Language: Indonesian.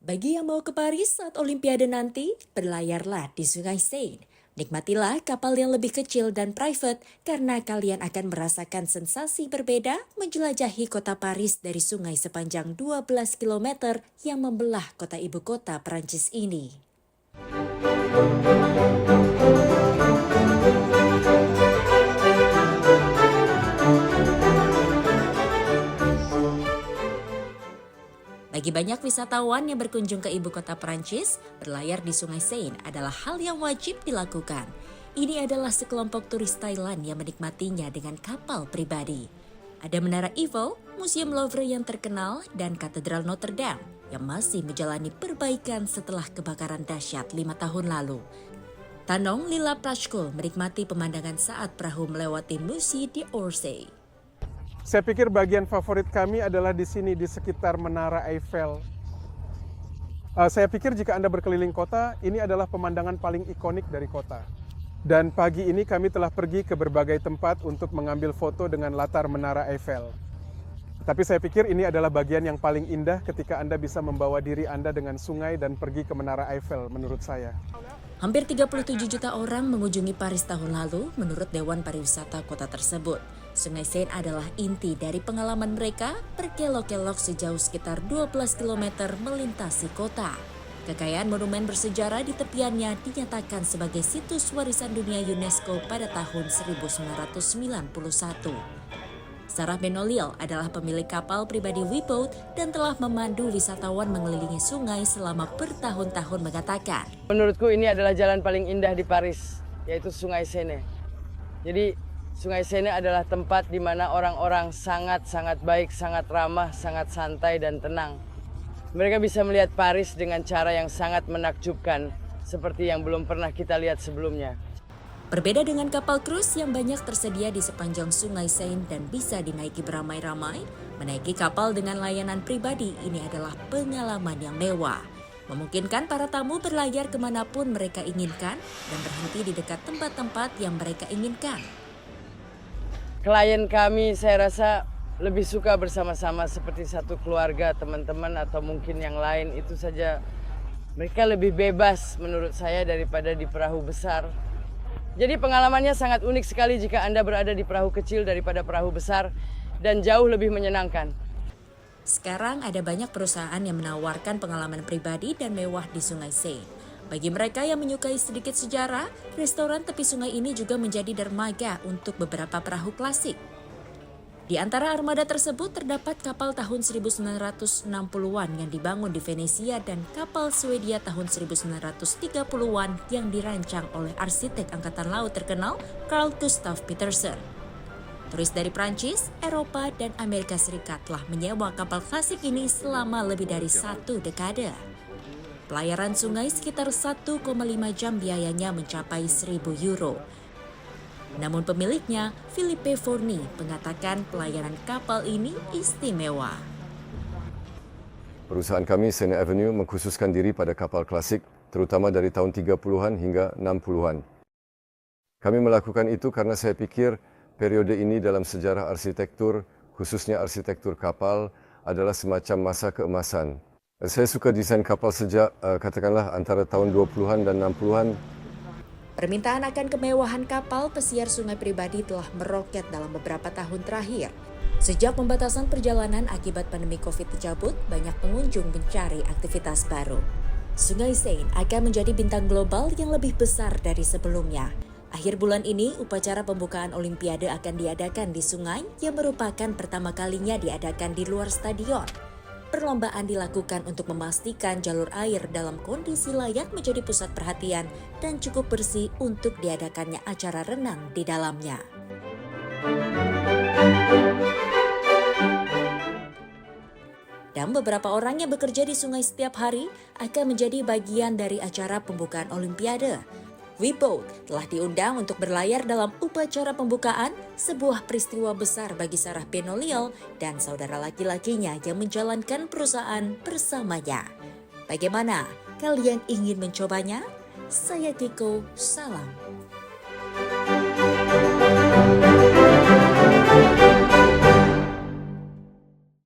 Bagi yang mau ke Paris saat Olimpiade nanti, berlayarlah di Sungai Seine. Nikmatilah kapal yang lebih kecil dan private karena kalian akan merasakan sensasi berbeda menjelajahi kota Paris dari sungai sepanjang 12 km yang membelah kota ibu kota Perancis ini. Bagi banyak wisatawan yang berkunjung ke ibu kota Perancis, berlayar di Sungai Seine adalah hal yang wajib dilakukan. Ini adalah sekelompok turis Thailand yang menikmatinya dengan kapal pribadi. Ada Menara Eiffel, Museum Louvre yang terkenal, dan Katedral Notre Dame yang masih menjalani perbaikan setelah kebakaran dahsyat 5 tahun lalu. Tanong Lila Prashkul menikmati pemandangan saat perahu melewati Musée d'Orsay. Saya pikir bagian favorit kami adalah di sini, di sekitar Menara Eiffel. Saya pikir jika Anda berkeliling kota, ini adalah pemandangan paling ikonik dari kota. Dan pagi ini kami telah pergi ke berbagai tempat untuk mengambil foto dengan latar Menara Eiffel. Tapi saya pikir ini adalah bagian yang paling indah ketika Anda bisa membawa diri Anda dengan sungai dan pergi ke Menara Eiffel menurut saya. Hampir 37 juta orang mengunjungi Paris tahun lalu menurut Dewan Pariwisata kota tersebut. Sungai Seine adalah inti dari pengalaman mereka berkelok-kelok sejauh sekitar 12 km melintasi kota. Kekayaan monumen bersejarah di tepiannya dinyatakan sebagai situs warisan dunia UNESCO pada tahun 1991. Sarah Benoliel adalah pemilik kapal pribadi WeBoat dan telah memandu wisatawan mengelilingi sungai selama bertahun-tahun mengatakan. Menurutku ini adalah jalan paling indah di Paris, yaitu Sungai Seine. Jadi Sungai Seine adalah tempat di mana orang-orang sangat-sangat baik, sangat ramah, sangat santai dan tenang. Mereka bisa melihat Paris dengan cara yang sangat menakjubkan, seperti yang belum pernah kita lihat sebelumnya. Berbeda dengan kapal cruise yang banyak tersedia di sepanjang Sungai Seine dan bisa dinaiki beramai-ramai, menaiki kapal dengan layanan pribadi ini adalah pengalaman yang mewah. Memungkinkan para tamu berlayar kemanapun mereka inginkan dan berhenti di dekat tempat-tempat yang mereka inginkan. Klien kami saya rasa lebih suka bersama-sama seperti satu keluarga, teman-teman atau mungkin yang lain. Itu saja mereka lebih bebas menurut saya daripada di perahu besar. Jadi pengalamannya sangat unik sekali jika Anda berada di perahu kecil daripada perahu besar dan jauh lebih menyenangkan. Sekarang ada banyak perusahaan yang menawarkan pengalaman pribadi dan mewah di Sungai Seine. Bagi mereka yang menyukai sedikit sejarah, restoran tepi sungai ini juga menjadi dermaga untuk beberapa perahu klasik. Di antara armada tersebut terdapat kapal tahun 1960-an yang dibangun di Venesia dan kapal Swedia tahun 1930-an yang dirancang oleh arsitek angkatan laut terkenal Carl Gustav Petersen. Turis dari Prancis, Eropa, dan Amerika Serikat telah menyewa kapal klasik ini selama lebih dari 1 dekade. Pelayaran sungai sekitar 1,5 jam biayanya mencapai €1.000. Namun pemiliknya, Philippe Fournier, mengatakan pelayanan kapal ini istimewa. Perusahaan kami, Seine Avenue, mengkhususkan diri pada kapal klasik, terutama dari tahun 30-an hingga 60-an. Kami melakukan itu karena saya pikir periode ini dalam sejarah arsitektur, khususnya arsitektur kapal, adalah semacam masa keemasan. Saya suka desain kapal sejak, katakanlah, antara tahun 20-an dan 60-an. Permintaan akan kemewahan kapal pesiar sungai pribadi telah meroket dalam beberapa tahun terakhir. Sejak pembatasan perjalanan akibat pandemi COVID dicabut, banyak pengunjung mencari aktivitas baru. Sungai Seine akan menjadi bintang global yang lebih besar dari sebelumnya. Akhir bulan ini, upacara pembukaan Olimpiade akan diadakan di sungai yang merupakan pertama kalinya diadakan di luar stadion. Perlombaan dilakukan untuk memastikan jalur air dalam kondisi layak menjadi pusat perhatian dan cukup bersih untuk diadakannya acara renang di dalamnya. Dan beberapa orang yang bekerja di sungai setiap hari akan menjadi bagian dari acara pembukaan Olimpiade. WeBoat telah diundang untuk berlayar dalam upacara pembukaan, sebuah peristiwa besar bagi Sarah Benoliel dan saudara laki-lakinya yang menjalankan perusahaan bersamanya. Bagaimana? Kalian ingin mencobanya? Saya Kiko, salam.